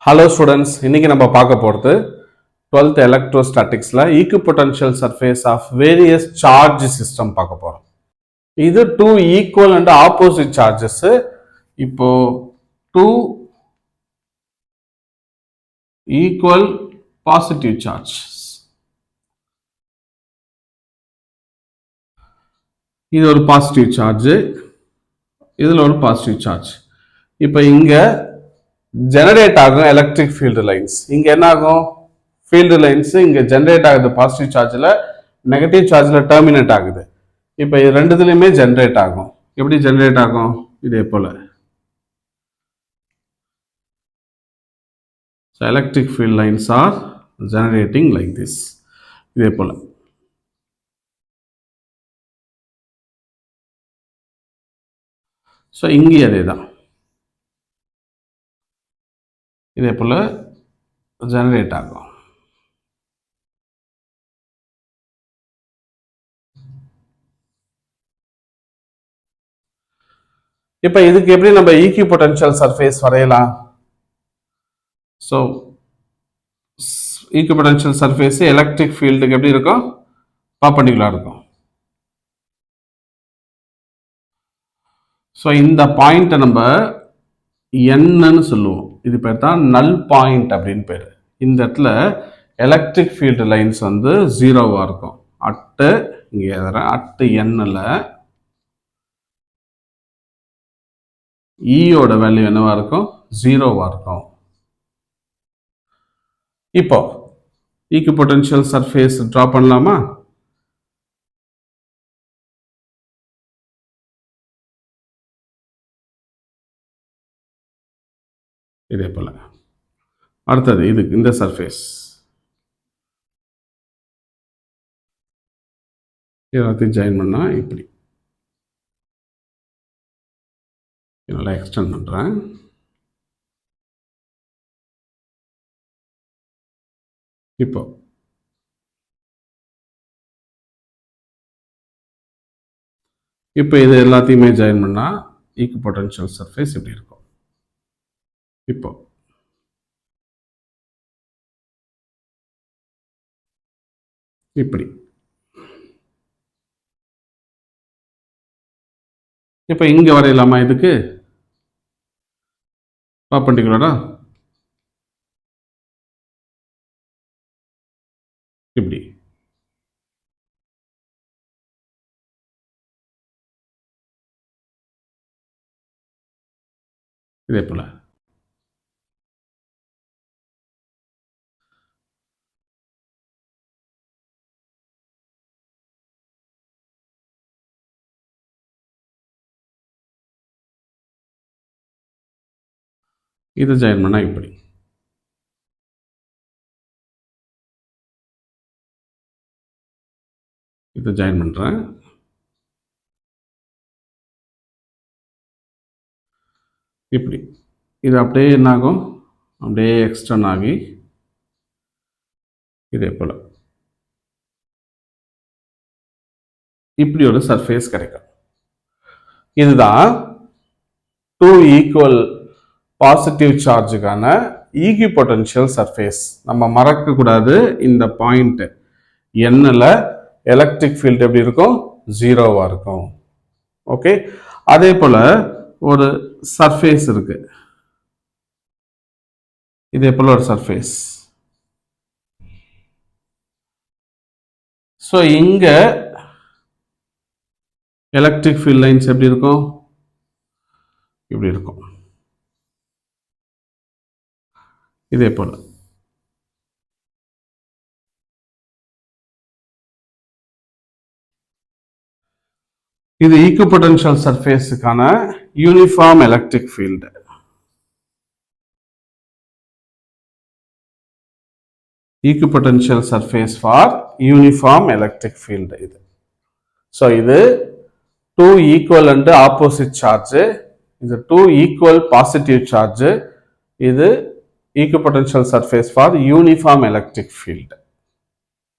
Hello students, இன்னைக்கு நம்ம பார்க்க போகிறது 12th எலக்ட்ரோஸ்டாட்டிக்ஸில் equipotential surface of various charge system பார்க்க போகிறோம். இது two equal and opposite charges. இப்போ டூ ஈக்குவல் பாசிட்டிவ் சார்ஜ், இது ஒரு பாசிட்டிவ் சார்ஜ், இதில் ஒரு பாசிட்டிவ் சார்ஜ். இப்போ இங்கே ஜெனரேட் ஆகும் எலக்ட்ரிக் ஃபீல்டு லைன்ஸ். இங்கே என்ன ஆகும்? ஃபீல்டு லைன்ஸ் இங்கே ஜெனரேட் ஆகுது, பாசிட்டிவ் சார்ஜில், நெகட்டிவ் சார்ஜில் டெர்மினேட் ஆகுது. இப்போ இது ரெண்டுத்துலையுமே ஜெனரேட் ஆகும். எப்படி ஜெனரேட் ஆகும்? இதே போல். So electric field lines are generating like this, இதே போல். ஸோ இங்கே அதே தான், இதே போல் ஜெனரேட் ஆகும். இப்போ இதுக்கு எப்படி நம்ம ஈக்குபொட்டன்ஷியல் சர்ஃபேஸ் வரையலாம்? ஸோ ஈக்குபொட்டன்ஷியல் சர்ஃபேஸ் எலக்ட்ரிக் ஃபீல்டுக்கு எப்படி இருக்கும்? பர்பெண்டிகுலரா இருக்கும். ஸோ இந்த பாயிண்ட்டை நம்ம என்னன்னு சொல்லுவோம். இது பேர் தான் நல் பாயிண்ட் அப்படின்னு பேர். இந்த இடத்துல எலக்ட்ரிக் ஃபீல்டு லைன்ஸ் வந்து ஜீரோவாக இருக்கும். அட்டு இங்கே எழுதுறேன், அட்டு எண்ணில் ஈயோட வேல்யூ என்னவா இருக்கும்? ஜீரோவாக இருக்கும். இப்போ ஈக்குபொட்டன்ஷியல் சர்ஃபேஸ் ட்ரா பண்ணலாமா? இதே போல. அடுத்தது இதுக்கு இந்த சர்ஃபேஸ் எல்லாத்தையும் ஜாயின் பண்ணா இப்படி நல்லா எக்ஸ்டெண்ட் பண்றேன். இப்போ இது எல்லாத்தையுமே ஜாயின் பண்ணா ஈக்குபொட்டன்ஷியல் சர்ஃபேஸ் இப்படி இருக்கும். இப்போ இப்படி. இப்போ இங்க வரையலாமா? இதுக்கு பர்பெண்டிகுலரா இப்படி. இதே போல. இது ஜாயின் பண்ணா இப்படி. இதை ஜாயின் பண்றேன். இப்படி. இது அப்படியே என்ன ஆகும்? அப்படியே எக்ஸ்டர்ன் ஆகி இதே போல இப்படி ஒரு சர்ஃபேஸ் கிடைக்கும். இதுதான் டூ ஈக்குவல் பாசிட்டிவ் சார்ஜுக்கான ஈக்குபொட்டன்ஷியல் சர்ஃபேஸ். நம்ம மறக்க கூடாது இந்த பாயிண்ட். எண்ணில் எலக்ட்ரிக் ஃபீல்டு எப்படி இருக்கும்? ஜீரோவா இருக்கும். ஓகே. அதே போல ஒரு சர்ஃபேஸ் இருக்கு, இதே போல ஒரு சர்ஃபேஸ். ஸோ இங்க எலக்ட்ரிக் ஃபீல்ட் லைன்ஸ் எப்படி இருக்கும்? இப்படி இருக்கும். இதே போல இது ஈக்குபொட்டன்ஷியல் சர்ஃபேஸுக்கான uniform electric field. Equipotential surface for uniform electric field இது. ஸோ இது two equal and opposite charge, இது டூ ஈக்குவல் பாசிட்டிவ் சார்ஜ், இது equipotential surface for uniform electric field.